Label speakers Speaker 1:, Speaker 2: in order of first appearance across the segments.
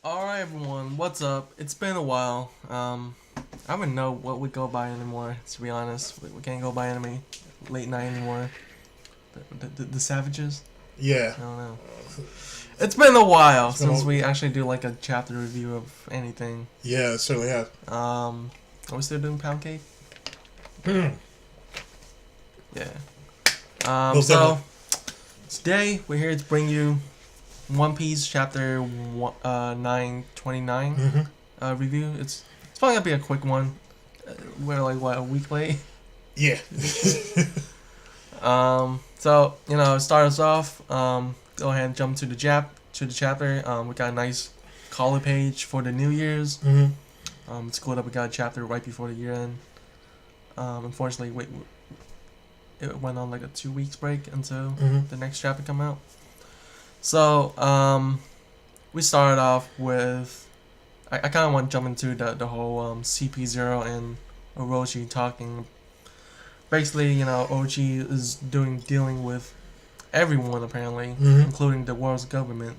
Speaker 1: Alright everyone, what's up? It's been a while. I don't know what we go by anymore, to be honest. We can't go by anime late night anymore. The Savages?
Speaker 2: Yeah.
Speaker 1: I don't know. It's been a while since we actually do like a chapter review of anything.
Speaker 2: Yeah, it certainly has.
Speaker 1: Are we still doing Pound Cake?
Speaker 2: Hmm.
Speaker 1: Yeah. So today we're here to bring you One Piece chapter 929 review. It's probably gonna be a quick one. We're like a week late.
Speaker 2: Yeah.
Speaker 1: So start us off. Go ahead and jump to the chapter. We got a nice caller page for the New Year's. It's cool that we got a chapter right before the year end. Unfortunately, it went on like a 2 weeks break until the next chapter come out. So we started off with I kind of want to jump into the whole CP0 and Orochi talking. Basically, Orochi is dealing with everyone apparently, including the world's government.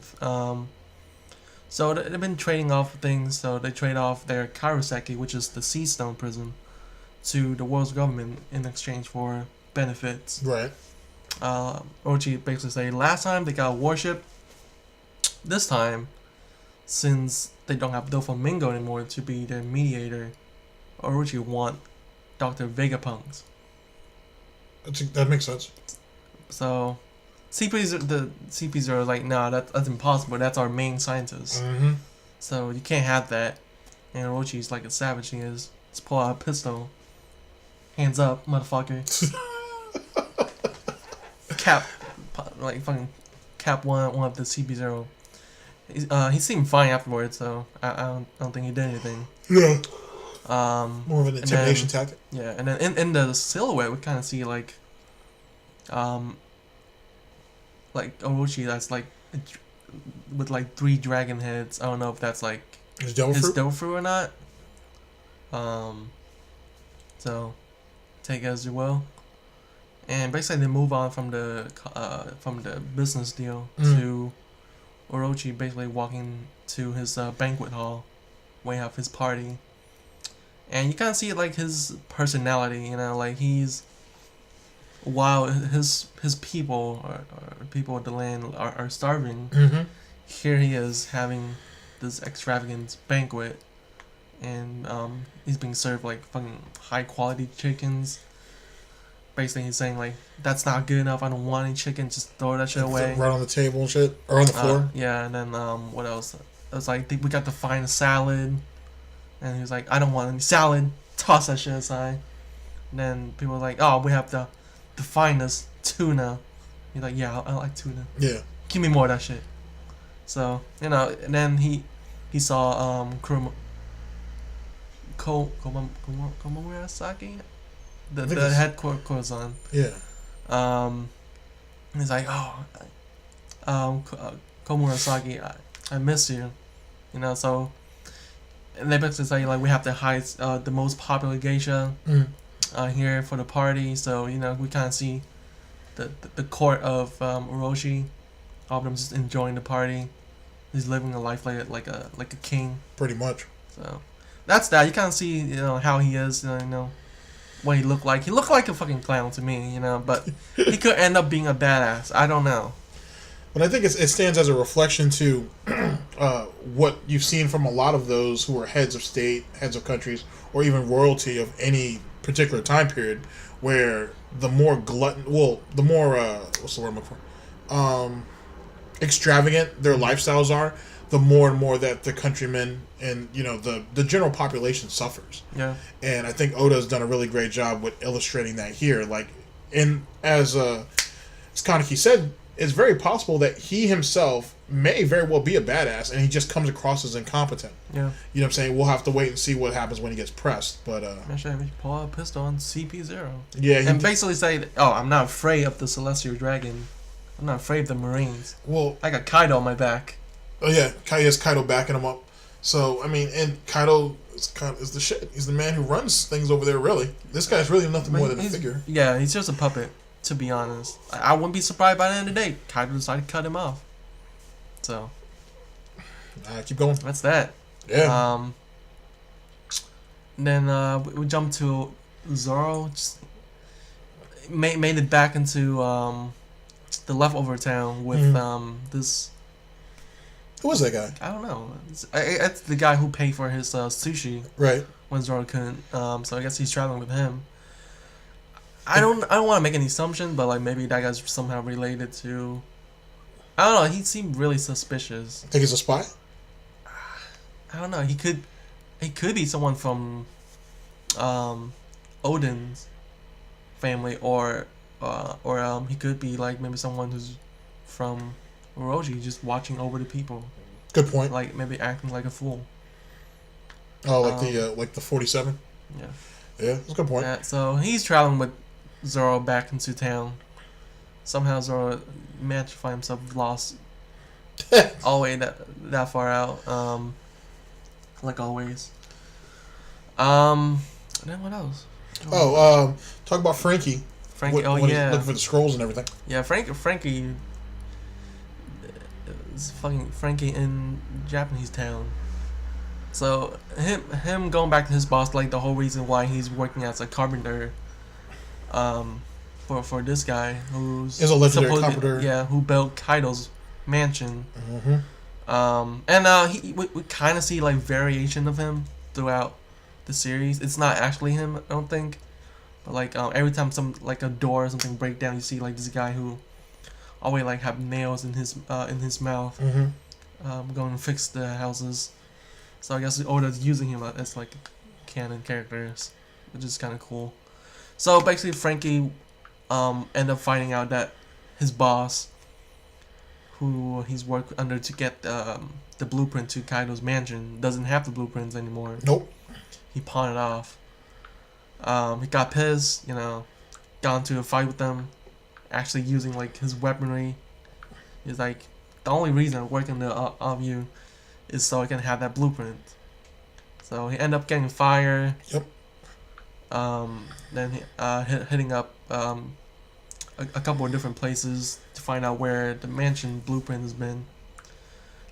Speaker 1: So they've been trading off things. So they trade off their Kairoseki, which is the Sea Stone prison, to the world's government in exchange for benefits.
Speaker 2: Right.
Speaker 1: Orochi basically say last time they got a warship. This time, since they don't have Doflamingo anymore to be their mediator, Orochi want Dr. Vegapunks.
Speaker 2: That makes sense.
Speaker 1: So CP0 is like, nah, that's impossible. That's our main scientist. So you can't have that. And Orochi's like a savage he is. Let's pull out a pistol. Hands up, motherfucker. Cap, like fucking cap one of the CP0. He seemed fine afterwards, so I don't think he did anything.
Speaker 2: Yeah. More of an intimidation tactic.
Speaker 1: Yeah, and then in the silhouette we kind of see like Orochi that's like with like 3 dragon heads. I don't know if that's like
Speaker 2: His
Speaker 1: his
Speaker 2: Dofru
Speaker 1: Dofru or not. So take it as you will. And basically, they move on from the business deal to Orochi basically walking to his banquet hall, where he have his party. And you kind of see like his personality, like he's while his people or people of the land are starving. Here he is having this extravagant banquet, and he's being served like fucking high quality chickens. Basically, he's saying like, that's not good enough. I don't want any chicken. Just throw that shit away.
Speaker 2: Right on the table and shit, or on the floor.
Speaker 1: Yeah, and then what else? It was like, we got to find a salad, and he was like, I don't want any salad. Toss that shit aside. And then people were like, oh, we have to find this tuna. He's like, yeah, I like tuna.
Speaker 2: Yeah.
Speaker 1: Give me more of that shit. So and then he saw Komurasaki. The head Corazon.
Speaker 2: Yeah.
Speaker 1: He's like, Komurasaki, I miss you. So, and they basically say like we have to hide the most popular geisha here for the party. So we kind of see the court of Orochi, all of them just enjoying the party. He's living a life like a king.
Speaker 2: Pretty much.
Speaker 1: So that's that. You kind of see how he is. What he looked like. He looked like a fucking clown to me, but he could end up being a badass. I don't know.
Speaker 2: But I think it stands as a reflection to what you've seen from a lot of those who are heads of state, heads of countries, or even royalty of any particular time period, where the more the more, what's the word I'm looking for? Extravagant their lifestyles are, the more and more that the countrymen and the general population suffers.
Speaker 1: Yeah.
Speaker 2: And I think Oda's done a really great job with illustrating that here. Like, as Kaneki said, it's very possible that he himself may very well be a badass, and he just comes across as incompetent.
Speaker 1: Yeah.
Speaker 2: You know what I'm saying? We'll have to wait and see what happens when he gets pressed. But
Speaker 1: actually, we pull out a pistol on CP0.
Speaker 2: Yeah.
Speaker 1: And basically say, I'm not afraid of the Celestial Dragon. I'm not afraid of the Marines.
Speaker 2: Well,
Speaker 1: I got Kaido on my back.
Speaker 2: Oh yeah, has Kaido backing him up. So I mean, and Kaido is the shit. He's the man who runs things over there. Really, this guy's really nothing more than a figure.
Speaker 1: Yeah, he's just a puppet. To be honest, I wouldn't be surprised by the end of the day. Kaido decided to cut him off. So
Speaker 2: Keep going.
Speaker 1: That's that.
Speaker 2: Yeah.
Speaker 1: Then we jump to Zoro. Just made it back into the leftover town with this.
Speaker 2: Who was that guy?
Speaker 1: I don't know. It's the guy who paid for his sushi.
Speaker 2: Right.
Speaker 1: When Zoro couldn't. So I guess he's traveling with him. I don't want to make any assumption, but like maybe that guy's somehow related to. I don't know. He seemed really suspicious.
Speaker 2: Think he's a spy?
Speaker 1: I don't know. He could be someone from Odin's family, or he could be like maybe someone who's from Orochi, just watching over the people.
Speaker 2: Good point.
Speaker 1: Like maybe acting like a fool.
Speaker 2: Oh, like the 47.
Speaker 1: Yeah.
Speaker 2: Yeah, that's a good point.
Speaker 1: Yeah, so he's traveling with Zoro back into town. Somehow Zoro managed to find himself lost all the way that far out. Like always. And then what else?
Speaker 2: Talk about Frankie.
Speaker 1: Frankie,
Speaker 2: when he's looking for the scrolls and everything.
Speaker 1: Yeah, Frankie is fucking Frankie in Japanese town. So him going back to his boss, like the whole reason why he's working as a carpenter, for this guy who's
Speaker 2: is a legendary carpenter.
Speaker 1: Yeah, who built Kaido's mansion. We kind of see like variation of him throughout the series. It's not actually him, I don't think, but like every time a door or something break down, you see like this guy who always like have nails in his mouth, going to fix the houses. So I guess the Oda's using him as like canon characters, which is kind of cool. So basically, Frankie end up finding out that his boss, who he's worked under to get the blueprint to Kaido's mansion, doesn't have the blueprints anymore.
Speaker 2: Nope.
Speaker 1: He pawned it off. He got pissed, got into a fight with them, actually using like his weaponry. He's like, the only reason I'm working of you is so I can have that blueprint. So he ended up getting fired.
Speaker 2: Yep.
Speaker 1: Then hitting up a couple of different places to find out where the mansion blueprint has been.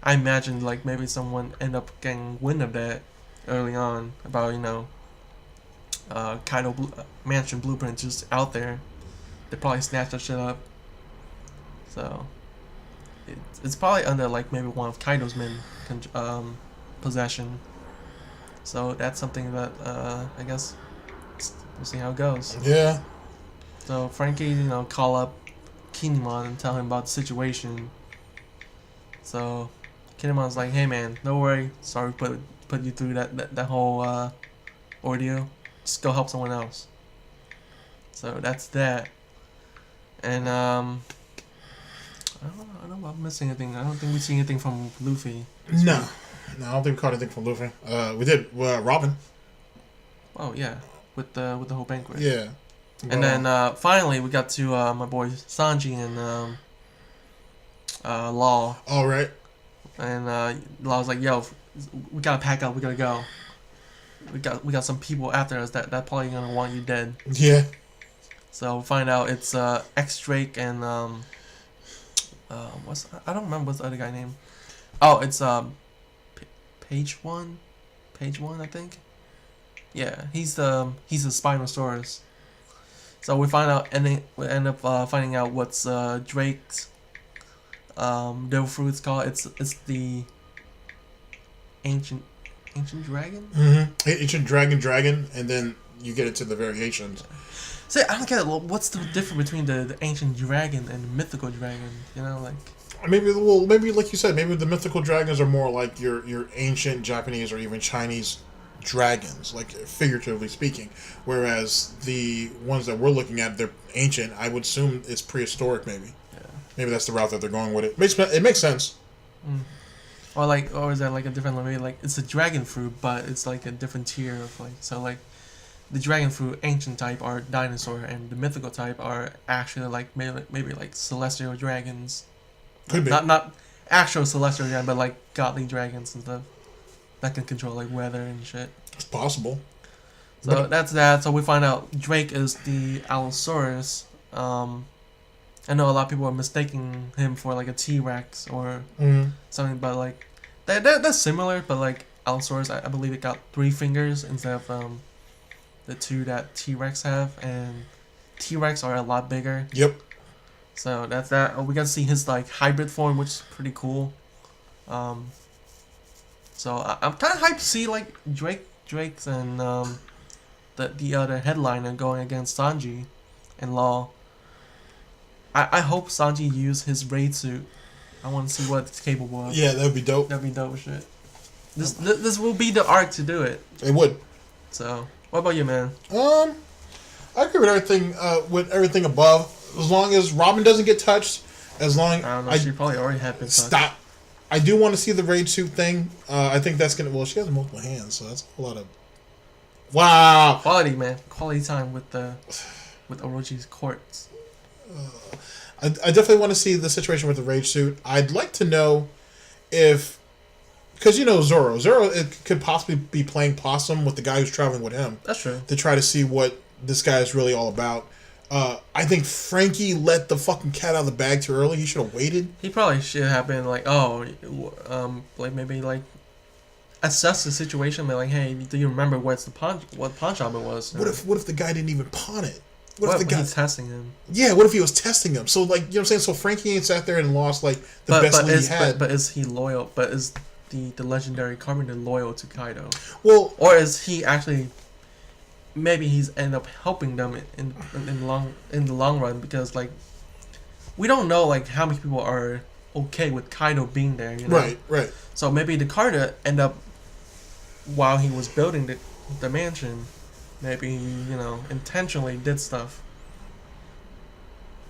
Speaker 1: I imagine like maybe someone ended up getting wind of that early on about Kaido mansion blueprint just out there. They probably snatched that shit up. So it's probably under like maybe one of Kaido's men possession. So that's something that I guess we'll see how it goes.
Speaker 2: Yeah.
Speaker 1: So Frankie, call up Kinemon and tell him about the situation. So Kinemon's like, "Hey man, don't worry. Sorry put you through that whole ordeal. Just go help someone else." So that's that. And I don't know if I'm missing anything. I don't think we see anything from Luffy.
Speaker 2: No, I don't think we caught anything from Luffy. We did Robin.
Speaker 1: Oh yeah, with the whole banquet.
Speaker 2: Yeah.
Speaker 1: And then finally we got to my boy Sanji and Law.
Speaker 2: All right.
Speaker 1: And Law's like, "Yo, we gotta pack up. We gotta go. We got some people after us that probably gonna want you dead."
Speaker 2: Yeah.
Speaker 1: So we find out it's X Drake and I don't remember what's the other guy name. Oh, it's Page One, I think. Yeah, he's the Spinosaurus. So we find out, and we end up finding out what's Drake's devil fruit's called. It's the ancient dragon.
Speaker 2: Ancient dragon, and then you get into the variations.
Speaker 1: See, I don't get it. What's the difference between the ancient dragon and the mythical dragon? Like.
Speaker 2: Maybe like you said, maybe the mythical dragons are more like your ancient Japanese or even Chinese dragons, like figuratively speaking. Whereas the ones that we're looking at, they're ancient. I would assume it's prehistoric. Maybe. Yeah. Maybe that's the route that they're going with it. It makes sense.
Speaker 1: Or is that like a different maybe like it's a dragon fruit, but it's like a different tier of like so like. The dragon fruit ancient type are dinosaur, and the mythical type are actually like maybe like celestial dragons.
Speaker 2: Could be.
Speaker 1: Not actual celestial dragons, but like godly dragons and stuff that can control like weather and shit.
Speaker 2: It's possible.
Speaker 1: So that's that. So we find out Drake is the Allosaurus. I know a lot of people are mistaking him for like a T-Rex or something, but like They're similar, but like Allosaurus, I believe it got 3 fingers instead of the 2 that T-Rex have, and T-Rex are a lot bigger.
Speaker 2: Yep.
Speaker 1: So that's that. We got to see his like hybrid form, which is pretty cool. So I'm kind of hyped to see like Drake's and the other headliner going against Sanji and Law. I hope Sanji used his raid suit. I want to see what it's capable of.
Speaker 2: Yeah, that'd be dope.
Speaker 1: That'd be dope as shit. This will be the arc to do it.
Speaker 2: It would.
Speaker 1: So, what about you, man?
Speaker 2: I agree with everything above. As long as Robin doesn't get touched,
Speaker 1: I don't know. She probably already had been touched.
Speaker 2: Stop. I do want to see the raid suit thing. I think that's gonna. Well, she has multiple hands, so that's a lot of. Wow.
Speaker 1: Quality, man. Quality time with Orochi's courts.
Speaker 2: I definitely want to see the situation with the rage suit. I'd like to know if, because Zoro it could possibly be playing possum with the guy who's traveling with him.
Speaker 1: That's true.
Speaker 2: To try to see what this guy is really all about. I think Frankie let the fucking cat out of the bag too early. He should have waited.
Speaker 1: He probably should have been like, like maybe like assess the situation. Be like, hey, do you remember what pawn shop it was?
Speaker 2: What if the guy didn't even pawn it?
Speaker 1: What if the guy he's testing him?
Speaker 2: Yeah, what if he was testing him? So like, you know what I'm saying? So Frankie ain't sat there and lost like the best lead he had.
Speaker 1: But is he loyal? But is the legendary Carpenter loyal to Kaido?
Speaker 2: Well,
Speaker 1: or is he actually? Maybe he's end up helping them in the long run, because like we don't know like how many people are okay with Kaido being there.
Speaker 2: Right.
Speaker 1: So maybe the Carter end up while he was building the mansion. Maybe intentionally did stuff.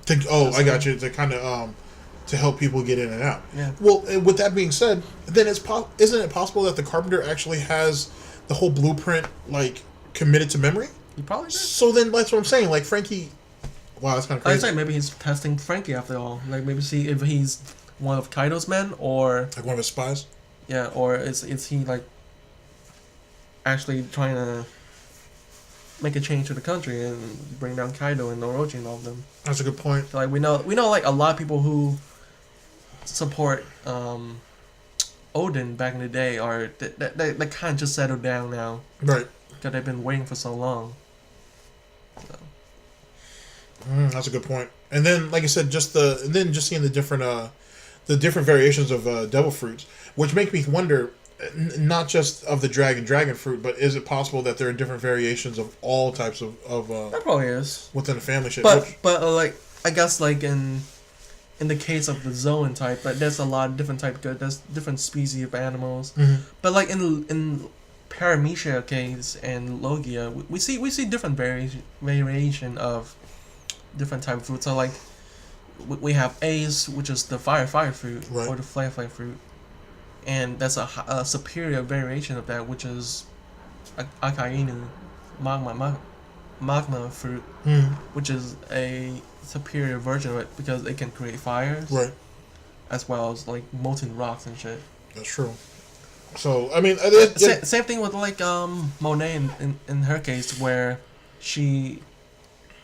Speaker 2: I got you. To kind of to help people get in and out.
Speaker 1: Yeah.
Speaker 2: Well, with that being said, then isn't it possible that the Carpenter actually has the whole blueprint like committed to memory?
Speaker 1: He probably did.
Speaker 2: So then that's what I'm saying. Like Frankie. Wow, that's kind of crazy.
Speaker 1: I say maybe he's testing Frankie after all. Like maybe see if he's one of Kaido's men or
Speaker 2: like one of his spies.
Speaker 1: Yeah, or is he like actually trying to make a change to the country and bring down Kaido and Orochi and all of them.
Speaker 2: That's a good point.
Speaker 1: So, like we know like a lot of people who support Odin back in the day are they kind of just settled down now.
Speaker 2: Right.
Speaker 1: Because they've been waiting for so long. So.
Speaker 2: That's a good point. And then, like I said, just seeing the different variations of devil fruits, which make me wonder. Not just of the dragon fruit, but is it possible that there are different variations of all types of
Speaker 1: that probably is
Speaker 2: within a family shit?
Speaker 1: But like I guess like in the case of the Zoan type, but there's a lot of different types. There's different species of animals.
Speaker 2: Mm-hmm.
Speaker 1: But like in Paramecia case and Logia, we see different variation of different type of fruit. So like we have Ace, which is the fire fruit,
Speaker 2: right,
Speaker 1: or the flare fruit. And that's a superior variation of that, which is Akainu magma fruit, which is a superior version of it because it can create fires,
Speaker 2: right,
Speaker 1: as well as like molten rocks and shit.
Speaker 2: That's true. So I mean,
Speaker 1: same thing with like Monet in her case, where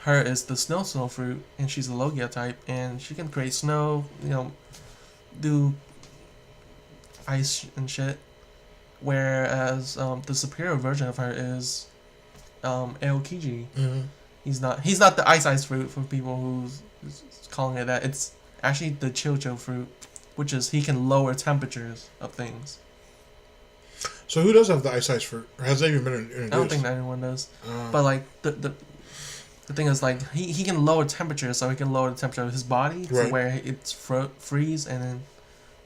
Speaker 1: her is the snow fruit, and she's a Logia type, and she can create snow, do ice and shit, whereas the superior version of her is Aokiji.
Speaker 2: Mm-hmm.
Speaker 1: He's not the ice fruit for people who's calling it that. It's actually the Chocho fruit, which is he can lower temperatures of things.
Speaker 2: So who does have the ice fruit? Or has that even been introduced?
Speaker 1: I don't think that anyone does. But like the thing is like he can lower temperatures, so he can lower the temperature of his body to where it's freeze and then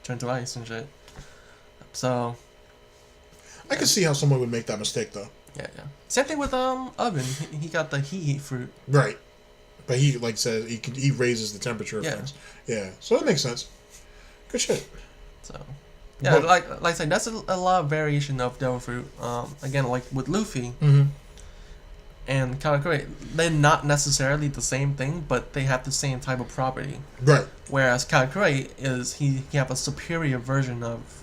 Speaker 1: turn to ice and shit. So
Speaker 2: I can see how someone would make that mistake though.
Speaker 1: Yeah. Same thing with Oven. He got the heat fruit.
Speaker 2: Right. But he like says he raises the temperature of things. Yeah. So that makes sense. Good shit.
Speaker 1: So yeah, like I said, that's a lot of variation of devil fruit. Again, like with Luffy and Katakuri, they're not necessarily the same thing, but they have the same type of property.
Speaker 2: Right.
Speaker 1: Whereas Katakuri is he have a superior version of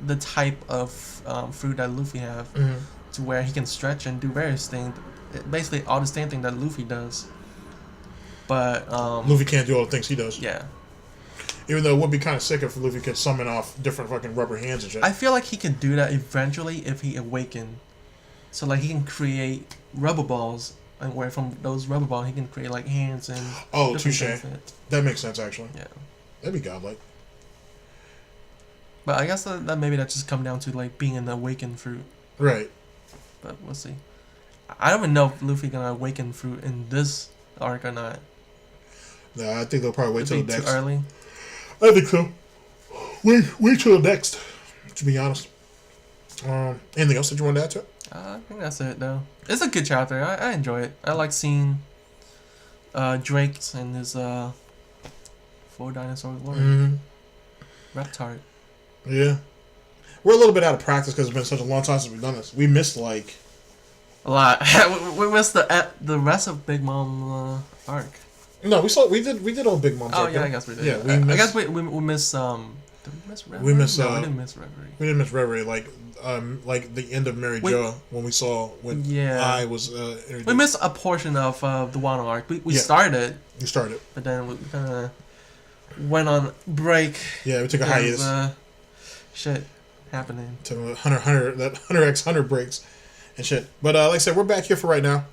Speaker 1: the type of fruit that Luffy have, to where he can stretch and do various things, basically all the same thing that Luffy does. But
Speaker 2: Luffy can't do all the things he does.
Speaker 1: Yeah.
Speaker 2: Even though it would be kind of sick if Luffy could summon off different fucking rubber hands and shit.
Speaker 1: I feel like he could do that eventually if he awakened. So like he can create rubber balls, and where from those rubber balls he can create like hands and.
Speaker 2: Oh, touche. That makes sense actually.
Speaker 1: Yeah.
Speaker 2: That'd be godlike.
Speaker 1: But I guess that maybe that just come down to like being an awakened fruit.
Speaker 2: Right.
Speaker 1: But we'll see. I don't even know if Luffy gonna awaken fruit in this arc or not.
Speaker 2: Nah, I think they'll probably wait till the next.
Speaker 1: Too early.
Speaker 2: I think so. Wait till the next. To be honest. Anything else that you want to add to it?
Speaker 1: I think that's it though. It's a good chapter. I enjoy it. I like seeing Drake and his 4 dinosaur lord. Reptard.
Speaker 2: Yeah. We're a little bit out of practice because it's been such a long time since we've done this. We missed like
Speaker 1: a lot. We missed the rest of Big Mom arc.
Speaker 2: No, we did all Big Mom's arc.
Speaker 1: Oh yeah, I guess we did.
Speaker 2: Yeah,
Speaker 1: I guess we missed did we miss Reverie?
Speaker 2: We missed
Speaker 1: no, we didn't miss Reverie.
Speaker 2: We didn't miss Reverie, like the end of Mary Jo when we saw when I was introduced.
Speaker 1: We missed a portion of the Wano arc. We started.
Speaker 2: You started.
Speaker 1: But then we kind of went on break.
Speaker 2: Yeah, we took a hiatus.
Speaker 1: Shit happening.
Speaker 2: To Hunter x Hunter breaks and shit. But like I said, we're back here for right now.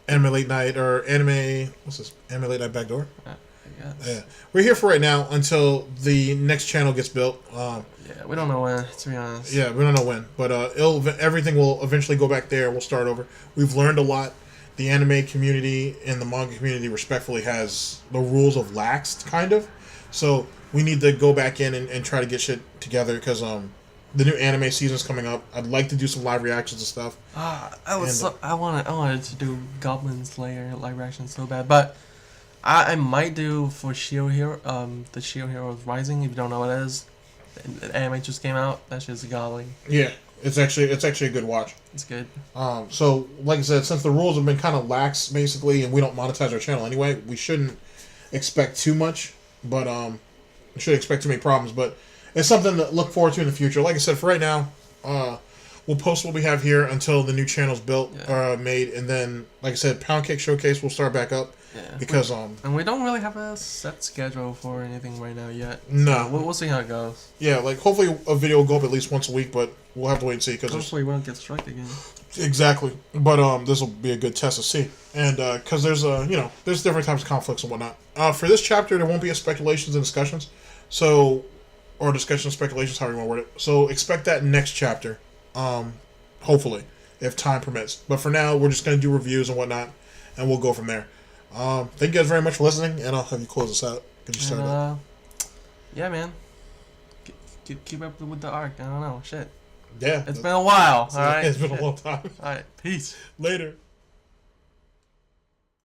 Speaker 2: Anime Late Night or Anime Late Night Backdoor?
Speaker 1: I guess.
Speaker 2: Yeah. We're here for right now until the next channel gets built.
Speaker 1: Yeah, we don't know when, to be honest.
Speaker 2: Yeah, we don't know when. But everything will eventually go back there. We'll start over. We've learned a lot. The anime community and the manga community respectfully has the rules of laxed, kind of. So we need to go back in and try to get shit together because the new anime season's coming up. I'd like to do some live reactions and stuff.
Speaker 1: I wanted to do Goblin Slayer live reaction so bad, but I might do for Shield Hero, the Shield Heroes Rising. If you don't know what it is, the anime just came out. That shit's godly.
Speaker 2: Yeah, it's actually a good watch.
Speaker 1: It's good.
Speaker 2: So like I said, since the rules have been kind of lax basically, and we don't monetize our channel anyway, we shouldn't expect too much. But we shouldn't expect too many problems. But it's something to look forward to in the future. Like I said, for right now, we'll post what we have here until the new channel's built, made, and then, like I said, Pound Cake Showcase will start back up. Yeah. Because
Speaker 1: and we don't really have a set schedule for anything right now yet.
Speaker 2: No,
Speaker 1: so we'll see how it goes.
Speaker 2: Yeah, like hopefully a video will go up at least once a week, but we'll have to wait and see. Cause
Speaker 1: hopefully we won't get struck again.
Speaker 2: Exactly, but this will be a good test to see, and because there's there's different types of conflicts and whatnot. For this chapter, there won't be a speculations and discussions, or discussion speculations, however you want to word it. So expect that next chapter, hopefully, if time permits. But for now, we're just gonna do reviews and whatnot, and we'll go from there. Thank you guys very much for listening, and I'll have you close this out. Get you started up.
Speaker 1: Yeah, man. Keep up with the arc. I don't know. Shit.
Speaker 2: Yeah.
Speaker 1: It's been a while. All right.
Speaker 2: It's been a long time.
Speaker 1: All right. Peace.
Speaker 2: Later.